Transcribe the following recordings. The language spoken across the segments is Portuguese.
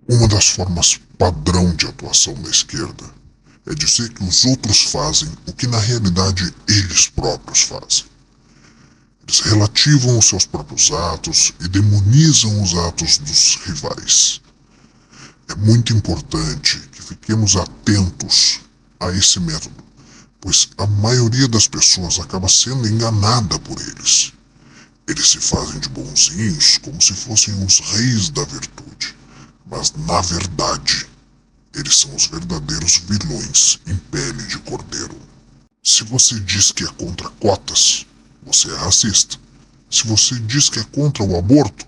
Uma das formas padrão de atuação da esquerda é dizer que os outros fazem o que na realidade eles próprios fazem. Eles relativam os seus próprios atos e demonizam os atos dos rivais. É muito importante que fiquemos atentos a esse método, pois a maioria das pessoas acaba sendo enganada por eles. Eles se fazem de bonzinhos como se fossem os reis da virtude, mas na verdade, eles são os verdadeiros vilões em pele de cordeiro. Se você diz que é contra cotas, você é racista. Se você diz que é contra o aborto,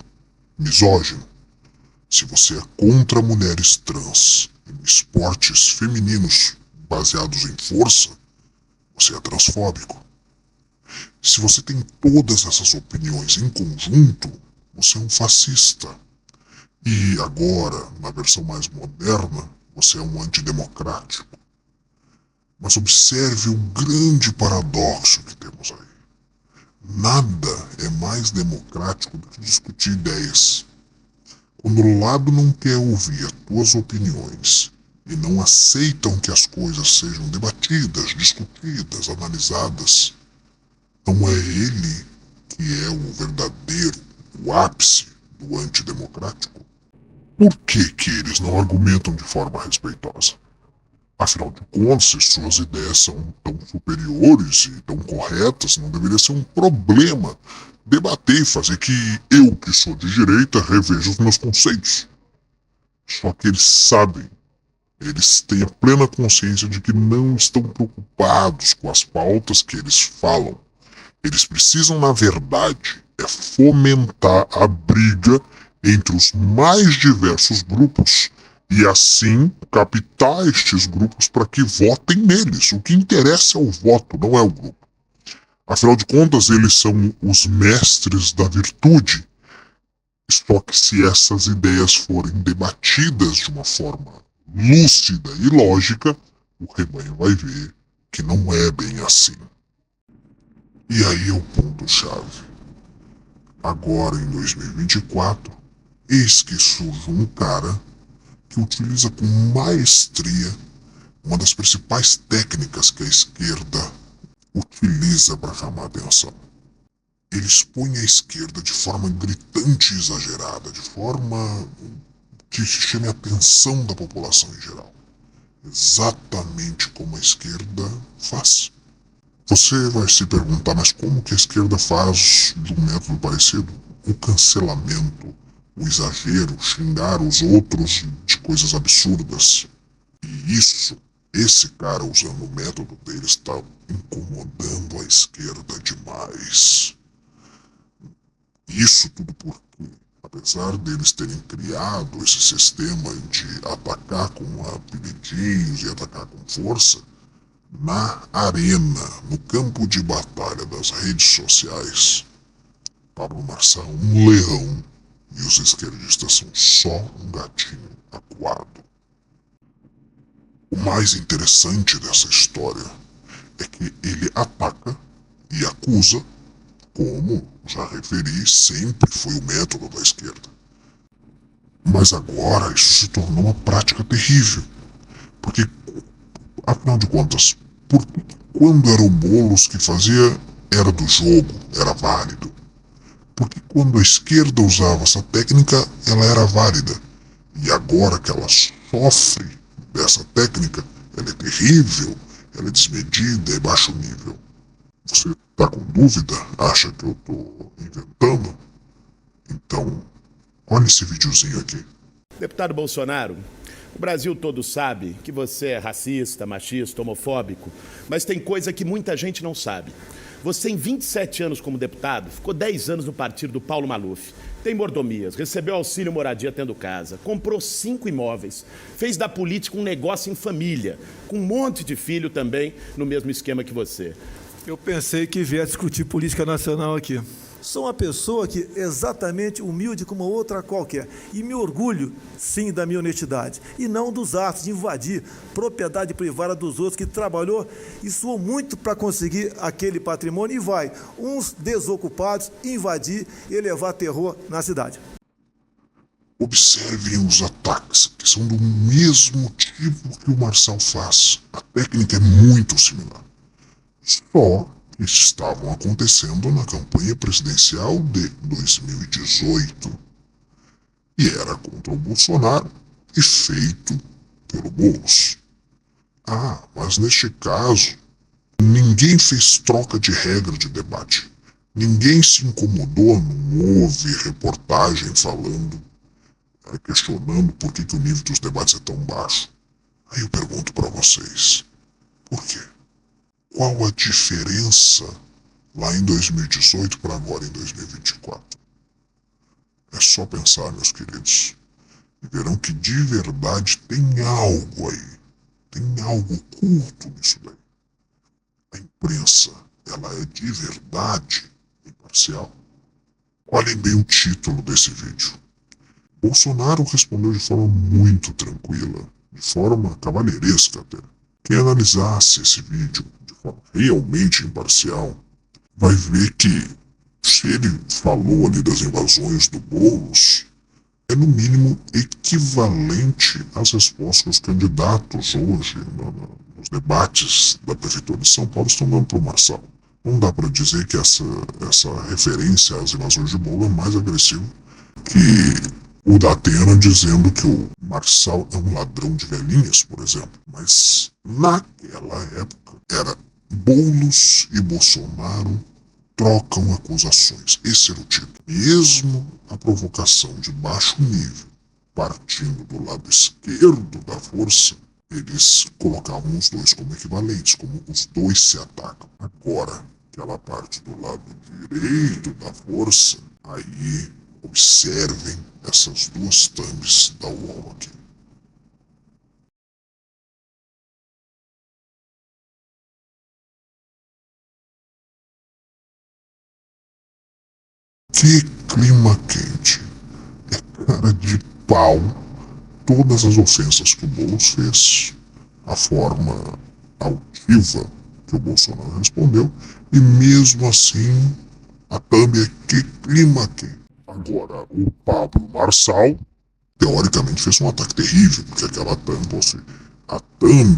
misógino. Se você é contra mulheres trans e esportes femininos baseados em força, você é transfóbico. Se você tem todas essas opiniões em conjunto, você é um fascista. E agora, na versão mais moderna, você é um antidemocrático. Mas observe o grande paradoxo que temos aí. Nada é mais democrático do que discutir ideias. Quando o lado não quer ouvir as tuas opiniões e não aceitam que as coisas sejam debatidas, discutidas, analisadas, não é ele que é o verdadeiro, o ápice do antidemocrático? Por que eles não argumentam de forma respeitosa? Afinal de contas, se suas ideias são tão superiores e tão corretas, não deveria ser um problema debater e fazer que eu, que sou de direita, reveja os meus conceitos. Só que eles sabem, eles têm a plena consciência de que não estão preocupados com as pautas que eles falam. Eles precisam, na verdade, fomentar a briga entre os mais diversos grupos e assim captar estes grupos para que votem neles. O que interessa é o voto, não é o grupo. Afinal de contas, eles são os mestres da virtude. Só que se essas ideias forem debatidas de uma forma lúcida e lógica, o rebanho vai ver que não é bem assim. E aí é o ponto-chave. Agora, em 2024, eis que surge um cara que utiliza com maestria uma das principais técnicas que a esquerda utiliza para chamar atenção. Ele expõe a esquerda de forma gritante e exagerada, de forma que chame a atenção da população em geral. Exatamente como a esquerda faz. Você vai se perguntar, mas como que a esquerda faz de um método parecido? O cancelamento, o exagero, xingar os outros de coisas absurdas. E esse cara usando o método dele está incomodando a esquerda demais. Isso tudo porque, apesar deles terem criado esse sistema de atacar com apelidinhos e atacar com força, na arena, no campo de batalha das redes sociais, Pablo Marçal é um leão e os esquerdistas são só um gatinho acuado. O mais interessante dessa história é que ele ataca e acusa, como já referi, sempre foi o método da esquerda. Mas agora isso se tornou uma prática terrível, porque, afinal de contas, por que quando era o Boulos que fazia era do jogo, era válido? Porque quando a esquerda usava essa técnica, ela era válida. E agora que ela sofre dessa técnica, ela é terrível, ela é desmedida, é baixo nível. Você tá com dúvida? Acha que eu tô inventando? Então, olha esse videozinho aqui. Deputado Bolsonaro, o Brasil todo sabe que você é racista, machista, homofóbico, mas tem coisa que muita gente não sabe. Você, em 27 anos como deputado, ficou 10 anos no partido do Paulo Maluf, tem mordomias, recebeu auxílio moradia tendo casa, comprou 5 imóveis, fez da política um negócio em família, com um monte de filho também no mesmo esquema que você. Eu pensei que viesse discutir política nacional aqui. Sou uma pessoa que exatamente humilde como outra qualquer. E me orgulho, sim, da minha honestidade. E não dos atos de invadir propriedade privada dos outros que trabalhou e suou muito para conseguir aquele patrimônio. E vai, uns desocupados, invadir e levar terror na cidade. Observem os ataques, que são do mesmo tipo que o Marçal faz. A técnica é muito similar. Só que estavam acontecendo na campanha presidencial de 2018. E era contra o Bolsonaro e feito pelo Boulos. Ah, mas neste caso, ninguém fez troca de regra de debate. Ninguém se incomodou, não houve reportagem falando, questionando por que o nível dos debates é tão baixo. Aí eu pergunto para vocês, por quê? Qual a diferença lá em 2018 para agora em 2024? É só pensar, meus queridos, e verão que de verdade tem algo aí, tem algo oculto nisso daí. A imprensa, ela é de verdade imparcial. Olhem bem o título desse vídeo. Bolsonaro respondeu de forma muito tranquila, de forma cavalheiresca até. Quem analisasse esse vídeo de forma realmente imparcial, vai ver que se ele falou ali das invasões do Boulos, é no mínimo equivalente às respostas que os candidatos hoje, nos debates da Prefeitura de São Paulo, estão dando para o Marçal. Não dá para dizer que essa referência às invasões de Boulos é mais agressiva que o da Atena dizendo que o Marçal é um ladrão de velhinhas, por exemplo. Mas naquela época era Boulos e Bolsonaro trocam acusações. Esse era o título. Mesmo a provocação de baixo nível, partindo do lado esquerdo da força, eles colocavam os dois como equivalentes, como os dois se atacam. Agora, aquela parte do lado direito da força, aí observem essas duas thumbs da UOL aqui. Que clima quente. É cara de pau todas as ofensas que o Boulos fez, a forma altiva que o Bolsonaro respondeu, e mesmo assim a thumb é que clima quente. Agora, o Pablo Marçal, teoricamente, fez um ataque terrível, porque aquela thumb, ou seja, a thumb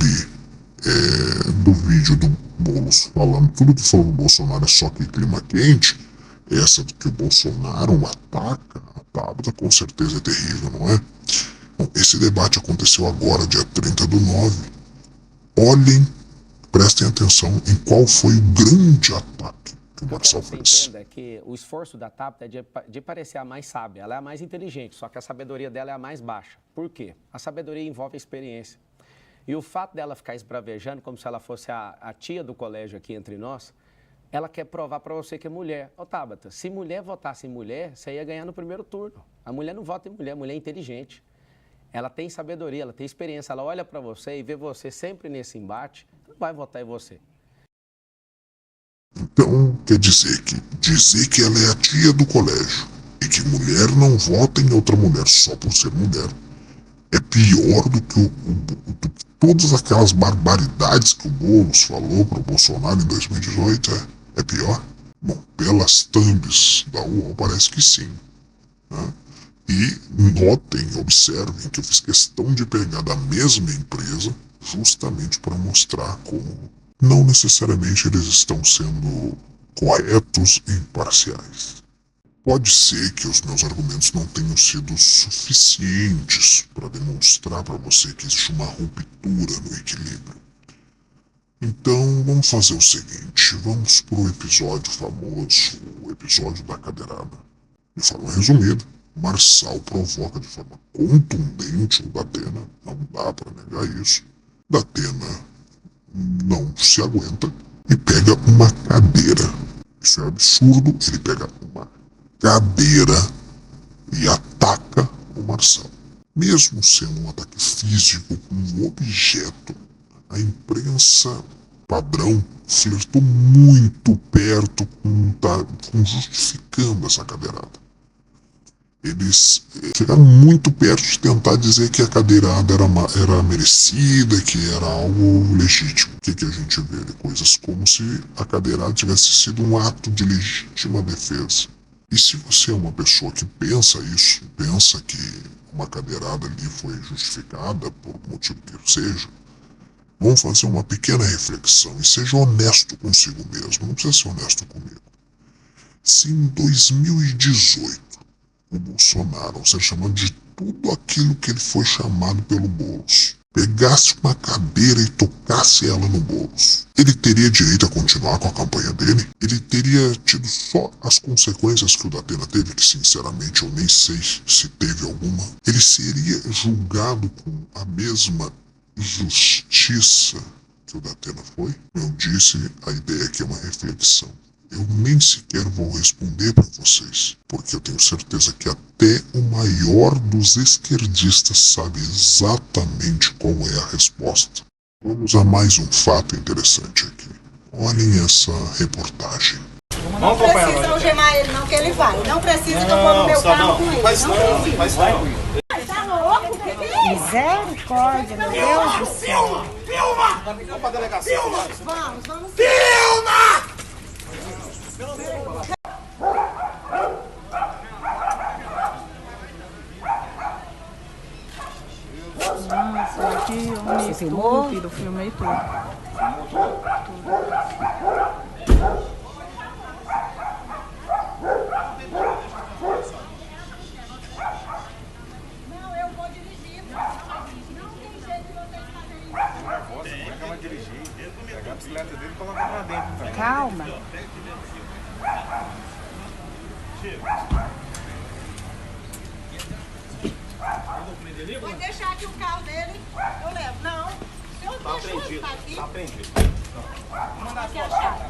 do vídeo do Boulos falando tudo que falou do Bolsonaro é só que clima quente, essa do que o Bolsonaro ataca a Tabata, com certeza é terrível, não é? Bom, esse debate aconteceu agora, dia 30/9. Olhem, prestem atenção em qual foi o grande ataque que o Marçal fez. Você entenda que o esforço da Tabata é de parecer a mais sábia, ela é a mais inteligente, só que a sabedoria dela é a mais baixa. Por quê? A sabedoria envolve a experiência. E o fato dela ficar esbravejando como se ela fosse a tia do colégio aqui entre nós, ela quer provar para você que é mulher. Ô Tabata, se mulher votasse em mulher, você ia ganhar no primeiro turno. A mulher não vota em mulher, a mulher é inteligente. Ela tem sabedoria, ela tem experiência, ela olha para você e vê você sempre nesse embate, não vai votar em você. Então, quer dizer que ela é a tia do colégio e que mulher não vota em outra mulher só por ser mulher é pior do que todas aquelas barbaridades que o Boulos falou para o Bolsonaro em 2018, é pior? Bom, pelas thumbs da UOL parece que sim, né? E notem, observem que eu fiz questão de pegar da mesma empresa justamente para mostrar como não necessariamente eles estão sendo corretos e imparciais. Pode ser que os meus argumentos não tenham sido suficientes para demonstrar para você que existe uma ruptura no equilíbrio. Então vamos fazer o seguinte, vamos para o episódio famoso, o episódio da cadeirada. De forma resumida, Marçal provoca de forma contundente o Datena, não dá para negar isso. Datena não se aguenta e pega uma cadeira. Isso é absurdo, ele pega uma cadeira e ataca o Marçal. Mesmo sendo um ataque físico com um objeto, a imprensa padrão flertou muito perto com justificando essa cadeirada. Eles chegaram muito perto de tentar dizer que a cadeirada era merecida, que era algo legítimo. O que a gente vê? Coisas como se a cadeirada tivesse sido um ato de legítima defesa. E se você é uma pessoa que pensa isso, pensa que uma cadeirada ali foi justificada, por motivo que seja, vamos fazer uma pequena reflexão e seja honesto consigo mesmo, não precisa ser honesto comigo. Se em 2018 o Bolsonaro, ser chamado de tudo aquilo que ele foi chamado pelo Boulos, pegasse uma cadeira e tocasse ela no Boulos, ele teria direito a continuar com a campanha dele? Ele teria tido só as consequências que o Datena teve, que sinceramente eu nem sei se teve alguma. Ele seria julgado com a mesma justiça que o Datena foi? Eu disse, a ideia aqui é uma reflexão. Eu nem sequer vou responder para vocês, porque eu tenho certeza que até o maior dos esquerdistas sabe exatamente qual é a resposta. Vamos a mais um fato interessante aqui. Olhem essa reportagem. Não precisa algemar ele não, que ele vai. Não precisa que eu vou no meu carro com ele. Não precisa. Tá louco? Misericórdia, meu Deus do céu. Filma! Vamos pra delegacia. Vamos. Filma! Nossa, aqui eu me filmou? Eu filmei tudo. Não, eu vou dirigir. Não tem jeito de vocês fazerem isso. Como é que ela vai dirigir? Pegar a bicicleta dele e colocar pra dentro também. Calma. Pode deixar aqui o carro dele, eu levo. Não, se eu deixar ele aqui, Tá apreendido. manda aqui a chave.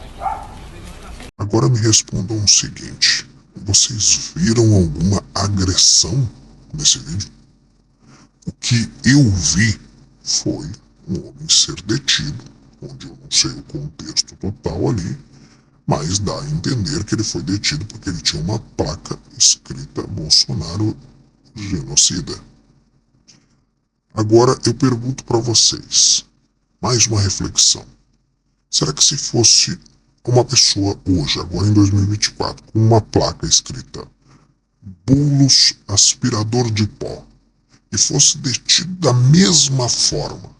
Agora me respondam o seguinte, vocês viram alguma agressão nesse vídeo? O que eu vi foi um homem ser detido, onde eu não sei o contexto total ali, mas dá a entender que ele foi detido porque ele tinha uma placa escrita Bolsonaro genocida. Agora eu pergunto para vocês, mais uma reflexão. Será que se fosse uma pessoa hoje, agora em 2024, com uma placa escrita Boulos aspirador de pó, e fosse detido da mesma forma,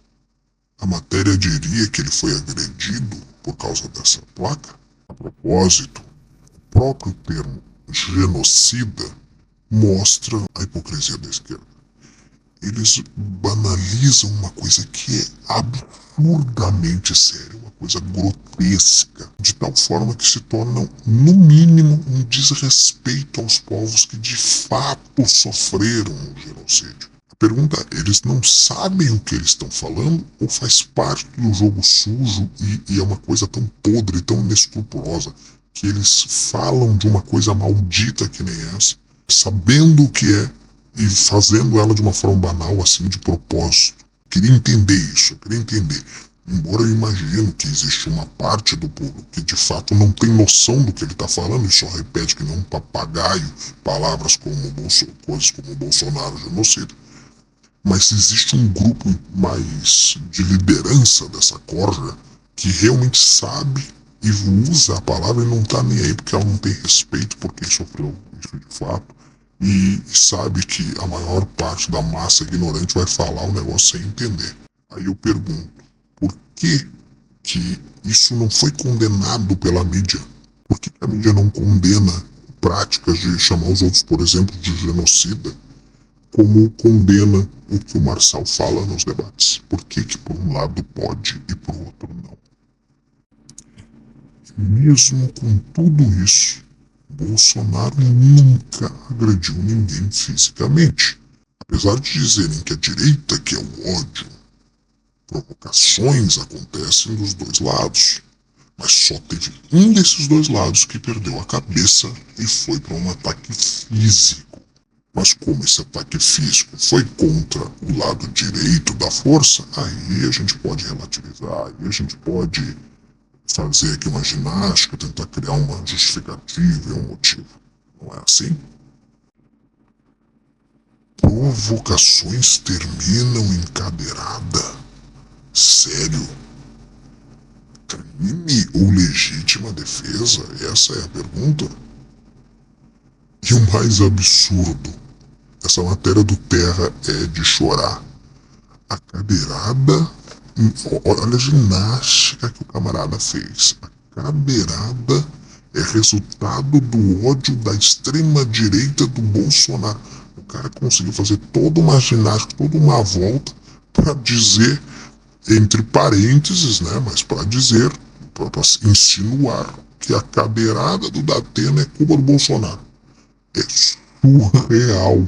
a matéria diria que ele foi agredido por causa dessa placa? A propósito, o próprio termo genocida mostra a hipocrisia da esquerda. Eles banalizam uma coisa que é absurdamente séria, uma coisa grotesca, de tal forma que se tornam, no mínimo, um desrespeito aos povos que de fato sofreram o genocídio. A pergunta é, eles não sabem o que eles estão falando ou faz parte do jogo sujo e é uma coisa tão podre, tão inescrupulosa, que eles falam de uma coisa maldita que nem essa, sabendo o que é, e fazendo ela de uma forma banal, assim, de propósito. Queria entender isso, queria entender. Embora eu imagino que existe uma parte do público que de fato não tem noção do que ele está falando e só repete que nem um papagaio palavras como coisas como Bolsonaro genocida. Mas existe um grupo mais de liderança dessa corja que realmente sabe e usa a palavra e não está nem aí porque ela não tem respeito por quem sofreu isso de fato. E sabe que a maior parte da massa ignorante vai falar o negócio sem entender. Aí eu pergunto, por que isso não foi condenado pela mídia? Por que a mídia não condena práticas de chamar os outros, por exemplo, de genocida, como condena o que o Marçal fala nos debates? Por que por um lado pode e por outro não? Mesmo com tudo isso, Bolsonaro nunca agrediu ninguém fisicamente. Apesar de dizerem que a direita quer o ódio, provocações acontecem dos dois lados. Mas só teve um desses dois lados que perdeu a cabeça e foi para um ataque físico. Mas como esse ataque físico foi contra o lado direito da força, aí a gente pode relativizar, aí a gente pode fazer aqui uma ginástica, tentar criar uma justificativa e um motivo. Não é assim? Provocações terminam em cadeirada? Sério? Crime ou legítima defesa? Essa é a pergunta. E o mais absurdo essa matéria do Terra é de chorar. A cadeirada, olha a ginástica que o camarada fez. A cadeirada é resultado do ódio da extrema direita do Bolsonaro. O cara conseguiu fazer toda uma ginástica, toda uma volta para dizer, entre parênteses, né, mas para dizer, para insinuar que a cadeirada do Datena é culpa do Bolsonaro. É surreal.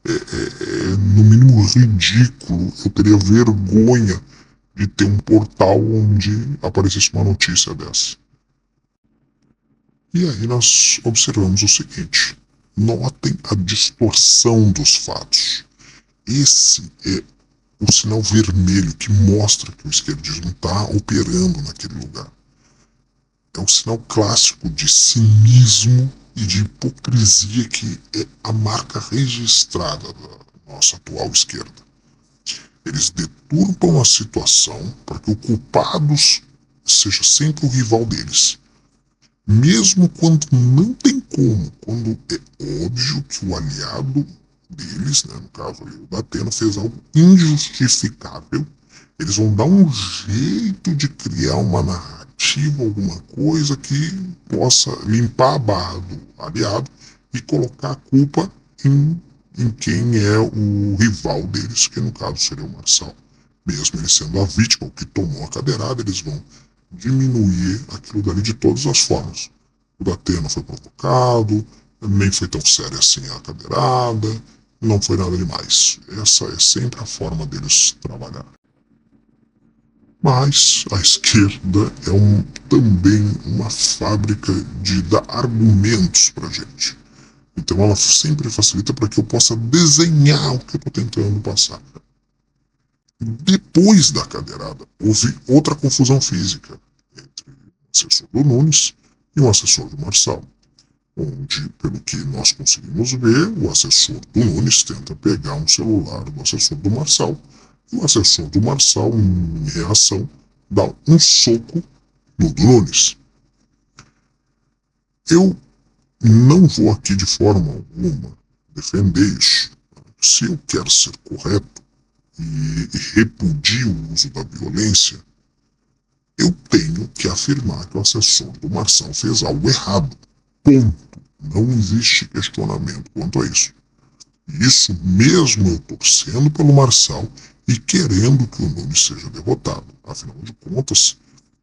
É no mínimo ridículo. Eu teria vergonha de ter um portal onde aparecesse uma notícia dessa. E aí nós observamos o seguinte: notem a distorção dos fatos. Esse é o sinal vermelho que mostra que o esquerdismo está operando naquele lugar. É o sinal clássico de cinismo e de hipocrisia que é a marca registrada da nossa atual esquerda. Eles deturpam a situação para que o culpado seja sempre o rival deles. Mesmo quando não tem como, quando é óbvio que o aliado deles, né, no caso ali, o Datena, fez algo injustificável, eles vão dar um jeito de criar uma narrativa, alguma coisa que possa limpar a barra do aliado e colocar a culpa em quem é o rival deles, que no caso seria o Marçal. Mesmo ele sendo a vítima, o que tomou a cadeirada, eles vão diminuir aquilo dali de todas as formas. O Datena foi provocado, nem foi tão séria assim a cadeirada, não foi nada demais. Essa é sempre a forma deles trabalhar. Mas a esquerda é também uma fábrica de dar argumentos pra gente. Então ela sempre facilita para que eu possa desenhar o que eu estou tentando passar. Depois da cadeirada, houve outra confusão física entre o assessor do Nunes e o assessor do Marçal, onde, pelo que nós conseguimos ver, o assessor do Nunes tenta pegar um celular do assessor do Marçal, e o assessor do Marçal, em reação, dá um soco no do Nunes. Eu não vou aqui de forma alguma defender isso. Se eu quero ser correto e repudio o uso da violência, eu tenho que afirmar que o assessor do Marçal fez algo errado. Ponto. Não existe questionamento quanto a isso. Isso mesmo eu torcendo pelo Marçal e querendo que o Nunes seja derrotado. Afinal de contas,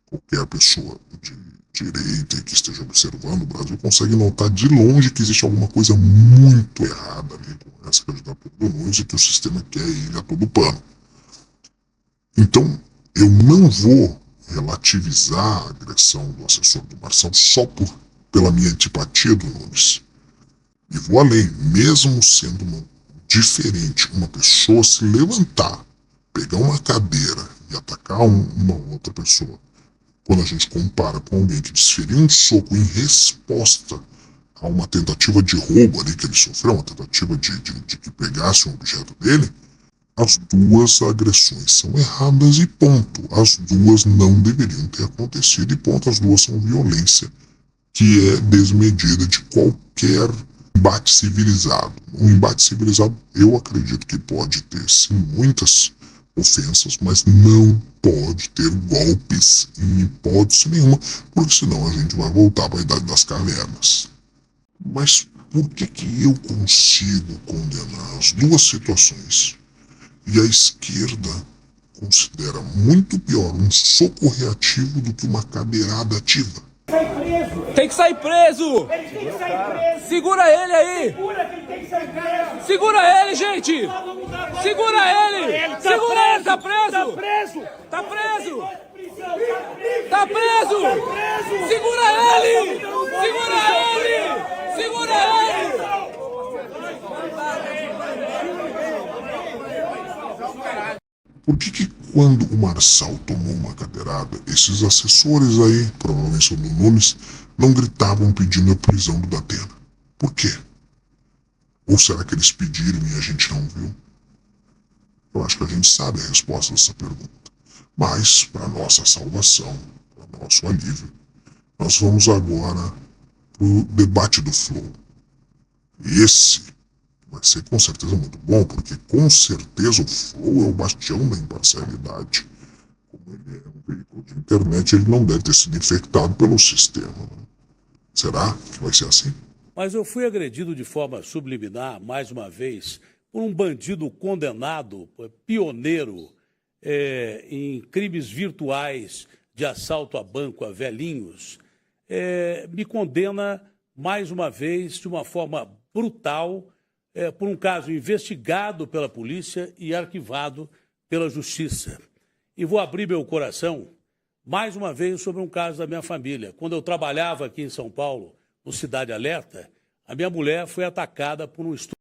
qualquer pessoa de direita e que esteja observando o Brasil consegue notar de longe que existe alguma coisa muito errada ali com essa candidatura do Nunes e que o sistema quer ele a todo pano. Então, eu não vou relativizar a agressão do assessor do Marçal só pela minha antipatia do Nunes. E vou além, mesmo sendo diferente uma pessoa se levantar, pegar uma cadeira e atacar uma outra pessoa, quando a gente compara com alguém que desferiu um soco em resposta a uma tentativa de roubo ali que ele sofreu, uma tentativa de que pegasse um objeto dele, as duas agressões são erradas e ponto. As duas não deveriam ter acontecido e ponto. As duas são violência que é desmedida de qualquer embate civilizado. Um embate civilizado, eu acredito que pode ter sim muitas ofensas, mas não pode ter golpes em hipótese nenhuma, porque senão a gente vai voltar para a Idade das Cavernas. Mas por que eu consigo condenar as duas situações e a esquerda considera muito pior um soco reativo do que uma cadeirada ativa? Tem que sair preso! Segura ele aí! Segura ele, gente! Segura ele! Segura ele! Tá preso! Tá preso! Tá preso! Segura ele! Segura ele! Segura ele! Por que quando o Marçal tomou uma cadeirada, esses assessores aí, provavelmente são do Nunes, não gritavam pedindo a prisão do Datena? Por quê? Ou será que eles pediram e a gente não viu? Eu acho que a gente sabe a resposta dessa pergunta. Mas, para nossa salvação, para nosso alívio, nós vamos agora para o debate do Flow. Esse vai ser com certeza muito bom, porque com certeza o Flow é o bastião da imparcialidade. Como ele é um veículo de internet, ele não deve ter sido infectado pelo sistema. Né? Será que vai ser assim? Mas eu fui agredido de forma subliminar, mais uma vez, por um bandido condenado, pioneiro em crimes virtuais de assalto a banco a velhinhos, me condena mais uma vez de uma forma brutal por um caso investigado pela polícia e arquivado pela justiça. E vou abrir meu coração mais uma vez sobre um caso da minha família. Quando eu trabalhava aqui em São Paulo, no Cidade Alerta, a minha mulher foi atacada por um estupro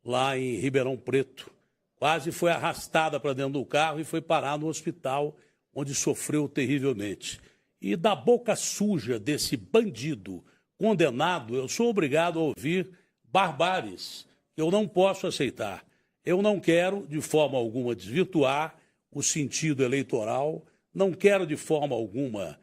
lá em Ribeirão Preto. Quase foi arrastada para dentro do carro e foi parar no hospital, onde sofreu terrivelmente. E da boca suja desse bandido condenado, eu sou obrigado a ouvir barbáries que eu não posso aceitar. Eu não quero, de forma alguma, desvirtuar o sentido eleitoral, não quero, de forma alguma,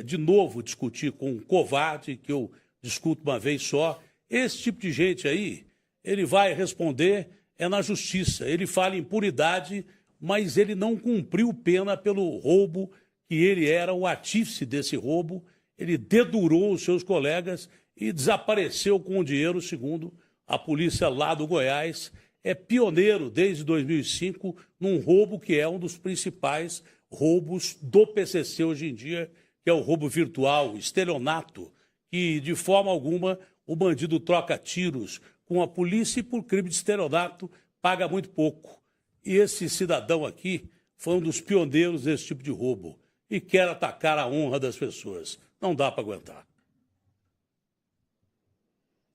de novo discutir com um covarde, que eu discuto uma vez só. Esse tipo de gente aí, ele vai responder na justiça. Ele fala impunidade, mas ele não cumpriu pena pelo roubo, que ele era o artífice desse roubo. Ele dedurou os seus colegas e desapareceu com o dinheiro, segundo a polícia lá do Goiás. É pioneiro desde 2005 num roubo que é um dos principais roubos do PCC hoje em dia, que é o roubo virtual, o estelionato, que de forma alguma o bandido troca tiros com a polícia e por crime de estelionato paga muito pouco. E esse cidadão aqui foi um dos pioneiros desse tipo de roubo e quer atacar a honra das pessoas. Não dá para aguentar.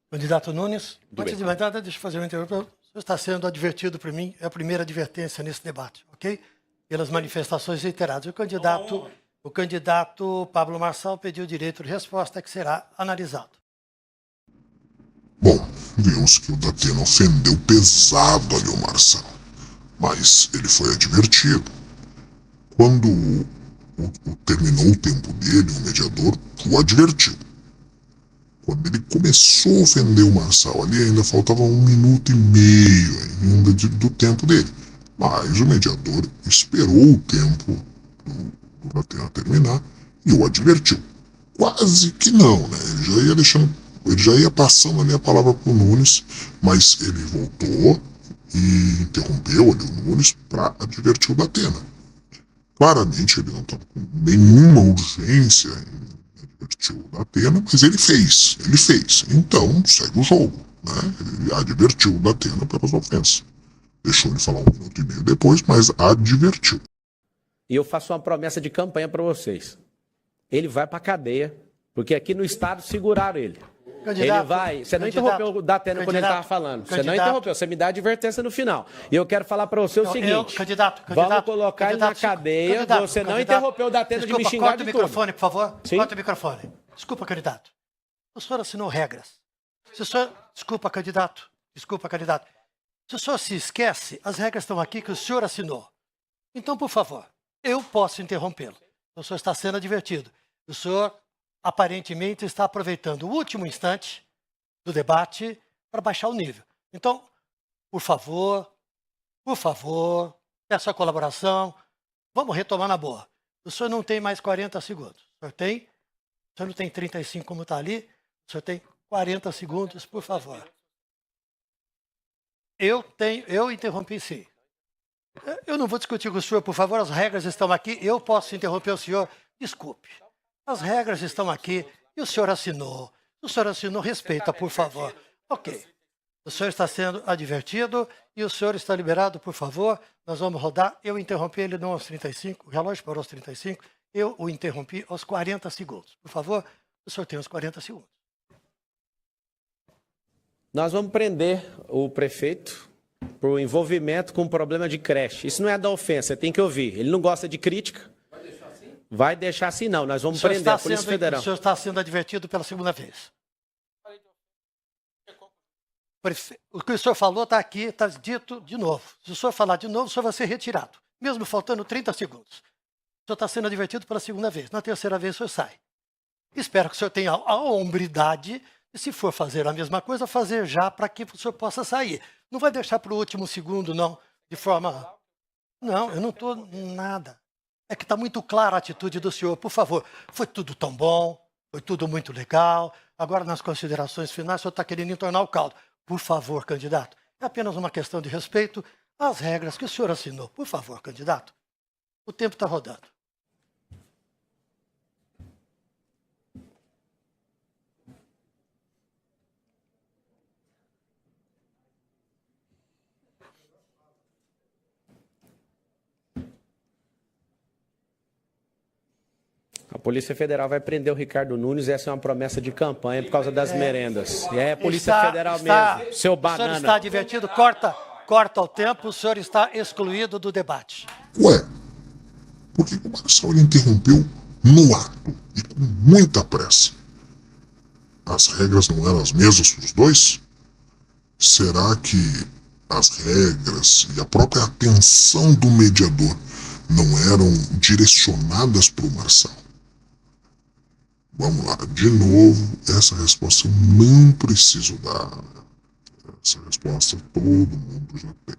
Candidato Nunes, antes de mais nada, deixa eu fazer uma interrupção. O senhor está sendo advertido por mim, é a primeira advertência nesse debate, ok? Pelas manifestações reiteradas. O candidato Pablo Marçal pediu direito de resposta que será analisado. Bom, vimos que o Datena ofendeu pesado ali o Marçal, mas ele foi advertido. Quando terminou o tempo dele, o mediador o advertiu. Quando ele começou a ofender o Marçal ali, ainda faltava 1 minuto e meio ainda do tempo dele. Mas o mediador esperou o tempo do Datena terminar e o advertiu. Quase que não, né? Ele já ia passando ali a palavra para o Nunes, mas ele voltou e interrompeu ali o Nunes para advertir o Datena. Claramente ele não estava com nenhuma urgência em advertir o Datena, mas ele fez. Então segue o jogo, né? Ele advertiu o Datena pelas ofensas. Deixou ele falar 1 minuto e meio depois, mas advertiu. E eu faço uma promessa de campanha para vocês. Ele vai para a cadeia, porque aqui no estado seguraram ele. Ele vai. Você não interrompeu o Datena quando ele estava falando. Você não interrompeu, você me dá advertência no final. E eu quero falar para você o seguinte: vamos colocar ele na cadeia. Você não interrompeu o Datena de me xingar de tudo. Corta o microfone, por favor. Sim? Corta o microfone. Desculpa, candidato. O senhor assinou regras. Desculpa, candidato. Se o senhor se esquece, as regras estão aqui que o senhor assinou. Então, por favor, eu posso interrompê-lo. O senhor está sendo advertido. O senhor aparentemente está aproveitando o último instante do debate para baixar o nível. Então, por favor, peço a colaboração, vamos retomar na boa. O senhor não tem mais 40 segundos. O senhor não tem 35 como está ali, o senhor tem 40 segundos, por favor. Eu interrompi sim. Eu não vou discutir com o senhor, por favor, as regras estão aqui, eu posso interromper o senhor. Desculpe. As regras estão aqui e o senhor assinou. O senhor assinou, respeita, por favor. Ok. O senhor está sendo advertido e o senhor está liberado, por favor. Nós vamos rodar. Eu interrompi ele não aos 35, o relógio parou aos 35. Eu o interrompi aos 40 segundos. Por favor, o senhor tem os 40 segundos. Nós vamos prender o prefeito por envolvimento com problema de creche. Isso não é da ofensa, você tem que ouvir. Ele não gosta de crítica. Vai deixar assim não, nós vamos prender a Polícia Federal. O senhor está sendo advertido pela segunda vez. O que o senhor falou está aqui, está dito de novo. Se o senhor falar de novo, o senhor vai ser retirado, mesmo faltando 30 segundos. O senhor está sendo advertido pela segunda vez. Na terceira vez, o senhor sai. Espero que o senhor tenha a hombridade E se for fazer a mesma coisa, fazer já para que o senhor possa sair. Não vai deixar para o último segundo, não, de forma... Não, eu não estou nada. É que está muito clara a atitude do senhor. Por favor, foi tudo tão bom, foi tudo muito legal. Agora, nas considerações finais, o senhor está querendo entornar o caldo. Por favor, candidato, é apenas uma questão de respeito às regras que o senhor assinou. Por favor, candidato. O tempo está rodando. A Polícia Federal vai prender o Ricardo Nunes, essa é uma promessa de campanha por causa das merendas. E é a Polícia Federal mesmo, seu banana. O senhor está divertido, corta o tempo, o senhor está excluído do debate. Ué, por que o Marçal interrompeu no ato e com muita pressa? As regras não eram as mesmas para os dois? Será que as regras e a própria atenção do mediador não eram direcionadas para o Marçal? Vamos lá, de novo, essa resposta eu não preciso dar. Essa resposta todo mundo já tem.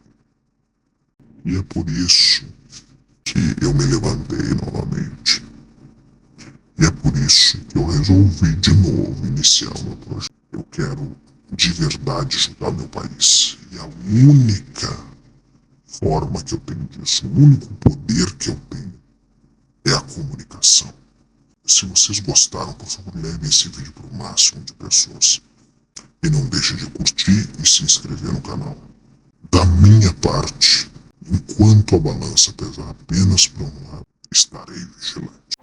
E é por isso que eu me levantei novamente. E é por isso que eu resolvi de novo iniciar o meu projeto. Eu quero de verdade ajudar o meu país. E a única forma que eu tenho disso, o único poder que eu tenho é a comunicação. Se vocês gostaram, por favor, levem esse vídeo para o máximo de pessoas. E não deixem de curtir e se inscrever no canal. Da minha parte, enquanto a balança pesar apenas para um lado, estarei vigilante.